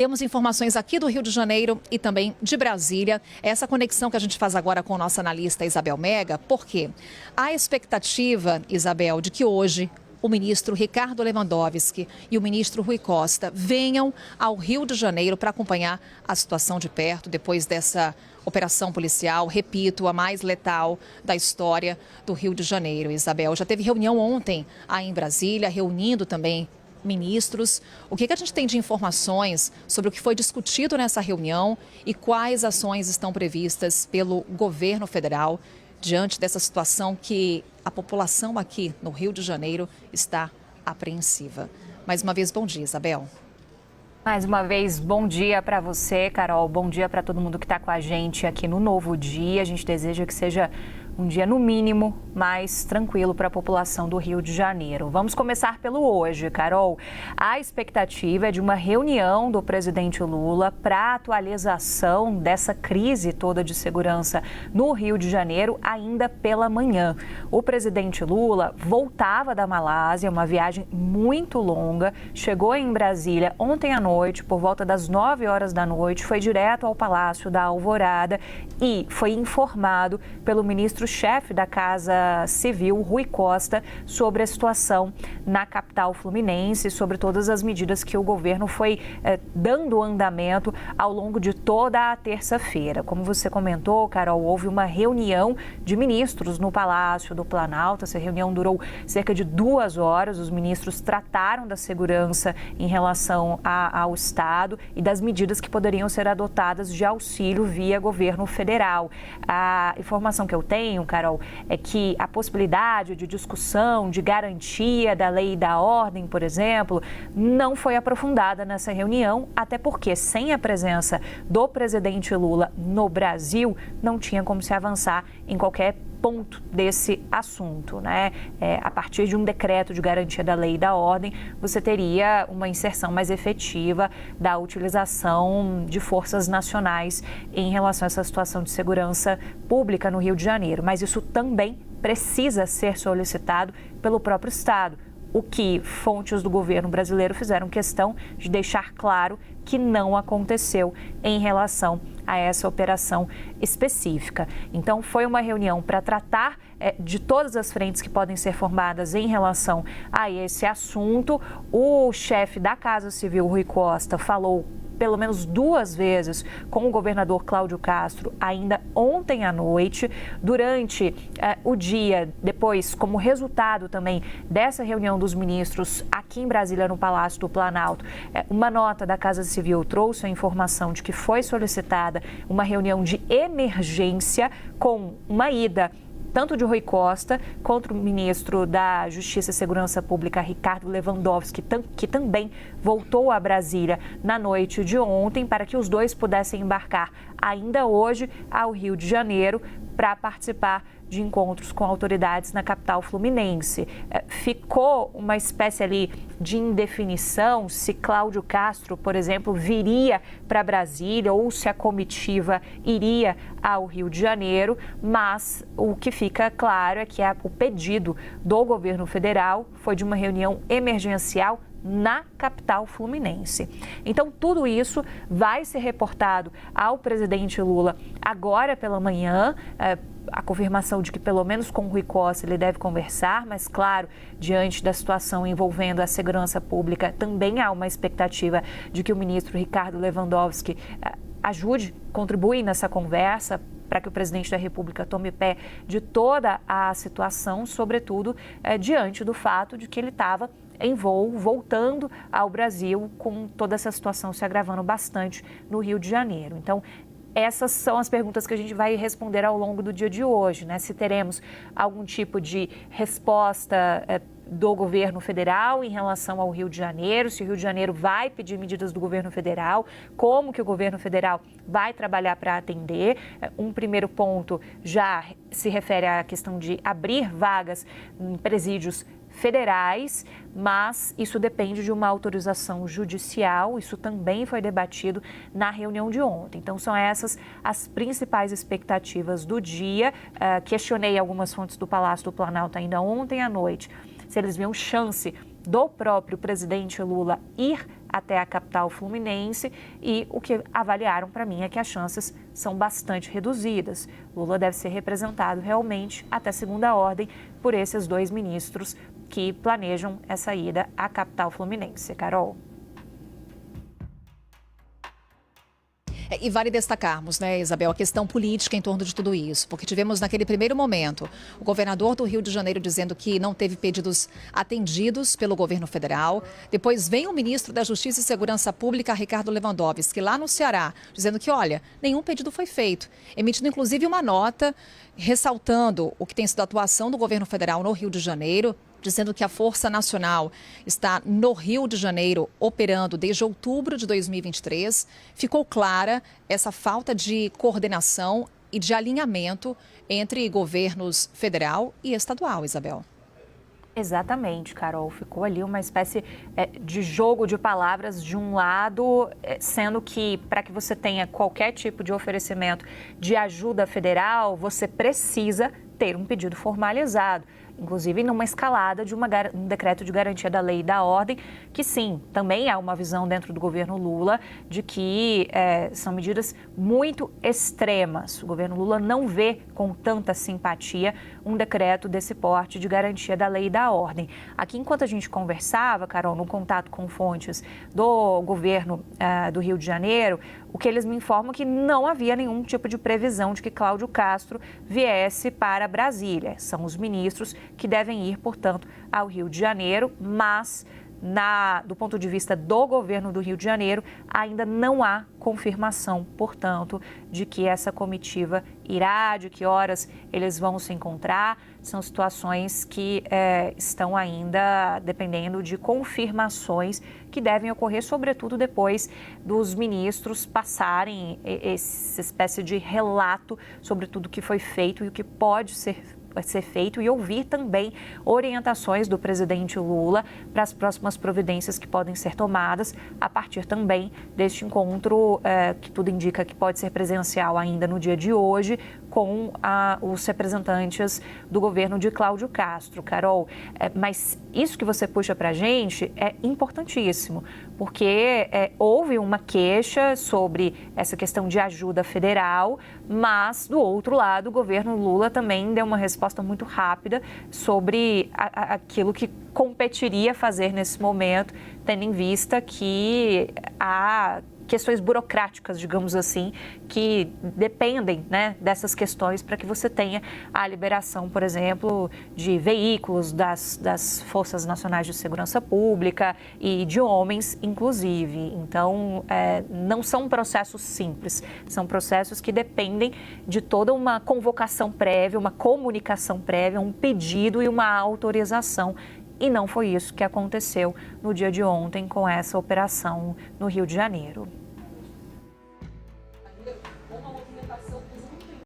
Temos informações aqui do Rio de Janeiro e também de Brasília. Essa conexão que a gente faz agora com a nossa analista Isabel Mega, porque há expectativa, Isabel, de que hoje o ministro Ricardo Lewandowski e o ministro Rui Costa venham ao Rio de Janeiro para acompanhar a situação de perto depois dessa operação policial, repito, a mais letal da história do Rio de Janeiro. Isabel, já teve reunião ontem aí em Brasília, reunindo também ministros. O que a gente tem de informações sobre o que foi discutido nessa reunião e quais ações estão previstas pelo governo federal diante dessa situação que a população aqui no Rio de Janeiro está apreensiva? Mais uma vez, bom dia, Isabel. Mais uma vez, bom dia para você, Carol. Bom dia para todo mundo que está com a gente aqui no Novo Dia. A gente deseja que seja um dia, no mínimo, mais tranquilo para a população do Rio de Janeiro. Vamos começar pelo hoje, Carol. A expectativa é de uma reunião do presidente Lula para atualização dessa crise toda de segurança no Rio de Janeiro ainda pela manhã. O presidente Lula voltava da Malásia, uma viagem muito longa, chegou em Brasília ontem à noite, por volta das 9 horas da noite, foi direto ao Palácio da Alvorada e foi informado pelo ministro-chefe da Casa Civil, Rui Costa, sobre a situação na capital fluminense, sobre todas as medidas que o governo foi dando andamento ao longo de toda a terça-feira. Como você comentou, Carol, houve uma reunião de ministros no Palácio do Planalto. Essa reunião durou cerca de 2 horas. Os ministros trataram da segurança em relação ao Estado e das medidas que poderiam ser adotadas de auxílio via governo federal. A informação que eu tenho, Carol, é que a possibilidade de discussão, de garantia da lei e da ordem, por exemplo, não foi aprofundada nessa reunião, até porque sem a presença do presidente Lula no Brasil, não tinha como se avançar em qualquer ponto desse assunto, né? A partir de um decreto de garantia da lei e da ordem, você teria uma inserção mais efetiva da utilização de forças nacionais em relação a essa situação de segurança pública no Rio de Janeiro. Mas isso também precisa ser solicitado pelo próprio Estado, o que fontes do governo brasileiro fizeram questão de deixar claro que não aconteceu em relação a essa operação específica. Então, foi uma reunião para tratar de todas as frentes que podem ser formadas em relação a esse assunto. O chefe da Casa Civil, Rui Costa, falou pelo menos 2 vezes com o governador Cláudio Castro, ainda ontem à noite. Durante o dia, depois, como resultado também dessa reunião dos ministros aqui em Brasília, no Palácio do Planalto, uma nota da Casa Civil trouxe a informação de que foi solicitada uma reunião de emergência com uma ida tanto de Rui Costa quanto o ministro da Justiça e Segurança Pública, Ricardo Lewandowski, que também voltou a Brasília na noite de ontem, para que os dois pudessem embarcar ainda hoje ao Rio de Janeiro para participar de encontros com autoridades na capital fluminense. Ficou uma espécie ali de indefinição se Cláudio Castro, por exemplo, viria para Brasília ou se a comitiva iria ao Rio de Janeiro, mas o que fica claro é que o pedido do governo federal foi de uma reunião emergencial na capital fluminense. Então, tudo isso vai ser reportado ao presidente Lula agora pela manhã. A confirmação de que, pelo menos com o Rui Costa, ele deve conversar, mas, claro, diante da situação envolvendo a segurança pública, também há uma expectativa de que o ministro Ricardo Lewandowski ajude, contribui nessa conversa, para que o presidente da República tome pé de toda a situação, sobretudo diante do fato de que ele estava em voo, voltando ao Brasil, com toda essa situação se agravando bastante no Rio de Janeiro. Então, essas são as perguntas que a gente vai responder ao longo do dia de hoje, né? Se teremos algum tipo de resposta do governo federal em relação ao Rio de Janeiro, se o Rio de Janeiro vai pedir medidas do governo federal, como que o governo federal vai trabalhar para atender. Um primeiro ponto já se refere à questão de abrir vagas em presídios federais, mas isso depende de uma autorização judicial. Isso também foi debatido na reunião de ontem. Então, são essas as principais expectativas do dia. Questionei algumas fontes do Palácio do Planalto ainda ontem à noite se eles viam chance do próprio presidente Lula ir até a capital fluminense e o que avaliaram para mim é que as chances são bastante reduzidas. Lula deve ser representado realmente até segunda ordem por esses 2 ministros que planejam essa ida à capital fluminense. Carol. E vale destacarmos, né, Isabel, a questão política em torno de tudo isso, porque tivemos naquele primeiro momento o governador do Rio de Janeiro dizendo que não teve pedidos atendidos pelo governo federal. Depois vem o ministro da Justiça e Segurança Pública, Ricardo Lewandowski, lá no Ceará, dizendo que, olha, nenhum pedido foi feito, emitindo inclusive uma nota ressaltando o que tem sido a atuação do governo federal no Rio de Janeiro, dizendo que a Força Nacional está no Rio de Janeiro operando desde outubro de 2023. Ficou clara essa falta de coordenação e de alinhamento entre governos federal e estadual, Isabel. Exatamente, Carol. Ficou ali uma espécie de jogo de palavras de um lado, sendo que para que você tenha qualquer tipo de oferecimento de ajuda federal, você precisa ter um pedido formalizado, inclusive numa escalada de um decreto de garantia da lei e da ordem, que sim, também há uma visão dentro do governo Lula de que são medidas muito extremas. O governo Lula não vê com tanta simpatia um decreto desse porte de garantia da lei e da ordem. Aqui, enquanto a gente conversava, Carol, no contato com fontes do governo do Rio de Janeiro, o que eles me informam é que não havia nenhum tipo de previsão de que Cláudio Castro viesse para Brasília. São os ministros que devem ir, portanto, ao Rio de Janeiro, mas do ponto de vista do governo do Rio de Janeiro, ainda não há confirmação, portanto, de que essa comitiva irá, de que horas eles vão se encontrar. São situações que estão ainda dependendo de confirmações que devem ocorrer, sobretudo depois dos ministros passarem essa espécie de relato sobre tudo que foi feito e o que pode ser feito, e ouvir também orientações do presidente Lula para as próximas providências que podem ser tomadas a partir também deste encontro, que tudo indica que pode ser presencial ainda no dia de hoje, com os representantes do governo de Cláudio Castro. Carol, mas isso que você puxa para a gente é importantíssimo, porque houve uma queixa sobre essa questão de ajuda federal, mas, do outro lado, o governo Lula também deu uma resposta muito rápida sobre aquilo que competiria fazer nesse momento, tendo em vista que há questões burocráticas, digamos assim, que dependem, né, dessas questões para que você tenha a liberação, por exemplo, de veículos das Forças Nacionais de Segurança Pública e de homens, inclusive. Então, não são processos simples, são processos que dependem de toda uma convocação prévia, uma comunicação prévia, um pedido e uma autorização. E não foi isso que aconteceu no dia de ontem com essa operação no Rio de Janeiro.